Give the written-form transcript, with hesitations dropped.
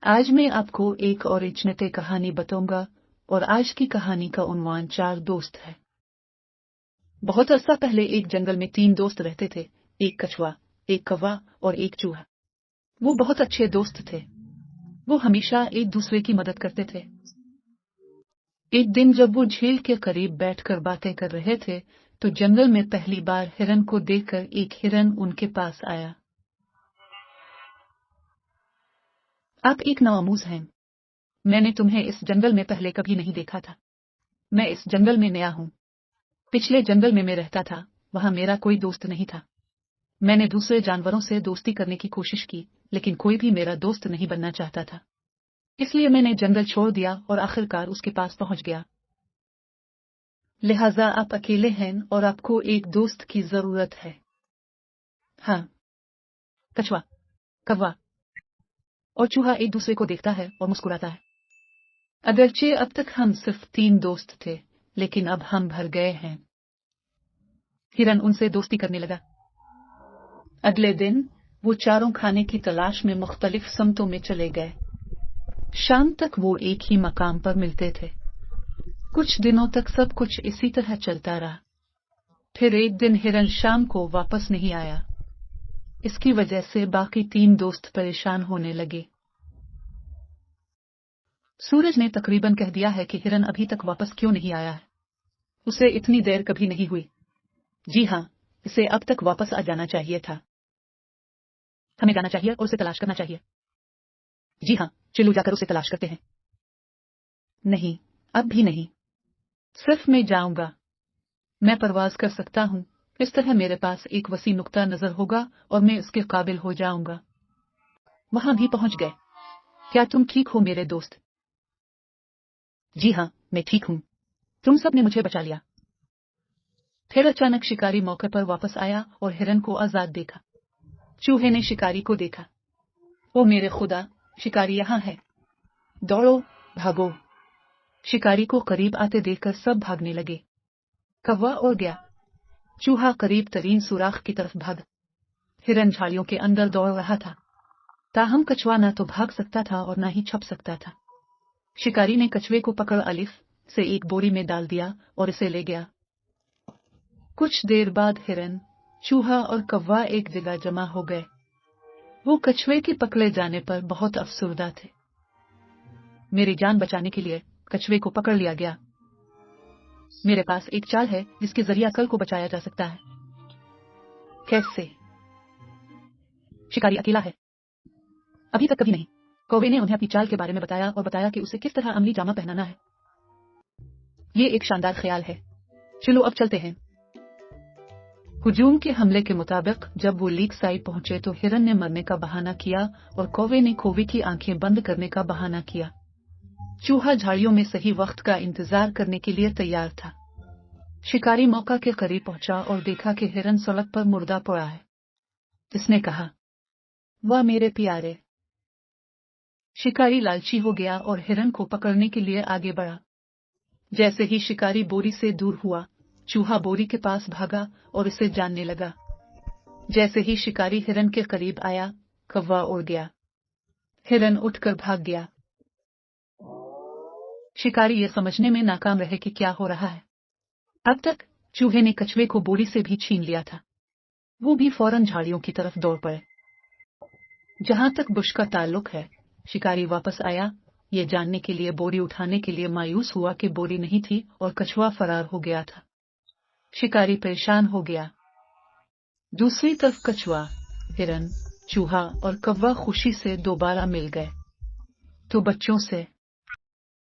आज मैं आपको एक और इजनते कहानी बताऊंगा और आज की कहानी का उन्वान 4 दोस्त है। बहुत अरसा पहले एक जंगल में 3 दोस्त रहते थे, एक कछुआ, एक कौवा और एक चूहा। वो बहुत अच्छे दोस्त थे। वो हमेशा एक दूसरे की मदद करते थे। एक दिन जब वो झील के करीब बैठकर बातें कर रहे थे, तो जंगल में पहली बार हिरन को देखकर एक हिरन उनके पास आया। आप एक नामूज हैं। मैंने तुम्हें इस जंगल में पहले कभी नहीं देखा था। मैं इस जंगल में नया हूँ। पिछले जंगल में मैं रहता था, वहां मेरा कोई दोस्त नहीं था। मैंने दूसरे जानवरों से दोस्ती करने की कोशिश की, लेकिन कोई भी मेरा दोस्त नहीं बनना चाहता था। इसलिए मैंने जंगल छोड़ दिया और आखिरकार उसके पास पहुंच गया। लिहाजा आप अकेले हैं और आपको एक दोस्त की जरूरत है। हाँ। कछुआ, कौवा और चूहा एक दूसरे को देखता है और मुस्कुराता है। अगरचे अब तक हम सिर्फ 3 दोस्त थे, लेकिन अब हम भर गए हैं। हिरन उनसे दोस्ती करने लगा। अगले दिन वो चारों खाने की तलाश में मुख्तलिफ समतों में चले गए। शाम तक वो एक ही मकाम पर मिलते थे। कुछ दिनों तक सब कुछ इसी तरह चलता रहा। फिर एक दिन हिरन शाम को वापस नहीं आया। इसकी वजह से बाकी 3 दोस्त परेशान होने लगे। सूरज ने तकरीबन कह दिया है कि हिरन अभी तक वापस क्यों नहीं आया है। उसे इतनी देर कभी नहीं हुई। जी हाँ, इसे अब तक वापस आ जाना चाहिए था। हमें जाना चाहिए और उसे तलाश करना चाहिए। जी हाँ, चलो जाकर उसे तलाश करते हैं। नहीं, अब भी नहीं। सिर्फ मैं जाऊंगा। मैं परवाज कर सकता हूँ। इस तरह मेरे पास एक वसी नुक्ता नजर होगा और मैं इसके काबिल हो जाऊंगा। वहां भी पहुंच गए। क्या तुम ठीक हो मेरे दोस्त? जी हाँ, मैं ठीक हूँ। तुम सब ने मुझे बचा लिया। फिर अचानक शिकारी मौके पर वापस आया और हिरन को आजाद देखा। चूहे ने शिकारी को देखा। ओ मेरे खुदा, शिकारी यहाँ है। दौड़ो, भागो। शिकारी को करीब आते देखकर सब भागने लगे। कौवा उड़ गया। चूहा करीब तरीन सुराख की तरफ भागा। हिरन झाड़ियों के अंदर दौड़ रहा था। ताहम कछुआ न तो भाग सकता था और न ही छप सकता था। शिकारी ने कछुए को पकड़ अलिफ से एक बोरी में डाल दिया और इसे ले गया। कुछ देर बाद हिरन, चूहा और कौवा एक जगह जमा हो गए। वो कछुए के पकड़े जाने पर बहुत अफसुर्दा थे। मेरी जान बचाने के लिए कछुए को पकड़ लिया गया। मेरे पास एक चाल है जिसके जरिए कल को बचाया जा सकता है। कैसे? शिकारी अकेला है। अभी तक कभी नहीं। कौवे ने उन्हें अपनी चाल के बारे में बताया और बताया कि उसे किस तरह अमली जामा पहनाना है। ये एक शानदार ख्याल है। चलो अब चलते हैं। हुजूम के हमले के मुताबिक जब वो लीक साइड पहुंचे तो हिरन ने मरने का बहाना किया और कौवे ने कौवे की आंखें बंद करने का बहाना किया। चूहा झाड़ियों में सही वक्त का इंतजार करने के लिए तैयार था। शिकारी मौका के करीब पहुंचा और देखा कि हिरन सड़क पर मुर्दा पड़ा है। इसने कहा, वाह मेरे प्यारे। शिकारी लालची हो गया और हिरन को पकड़ने के लिए आगे बढ़ा। जैसे ही शिकारी बोरी से दूर हुआ, चूहा बोरी के पास भागा और इसे जानने लगा। जैसे ही शिकारी हिरन के करीब आया, कौवा उड़ गया। हिरन उठकर भाग गया। शिकारी ये समझने में नाकाम रहे कि क्या हो रहा है। अब तक चूहे ने कछुए को बोरी से भी छीन लिया था। वो भी फौरन झाड़ियों की तरफ दौड़ पड़े। जहां तक बुश का ताल्लुक है, शिकारी वापस आया, ये जानने के लिए बोरी उठाने के लिए मायूस हुआ कि बोरी नहीं थी और कछुआ फरार हो गया था। शिकारी परेशान हो गया। दूसरी तरफ कछुआ, हिरन, चूहा और कौवा खुशी से दोबारा मिल गए। तो बच्चों से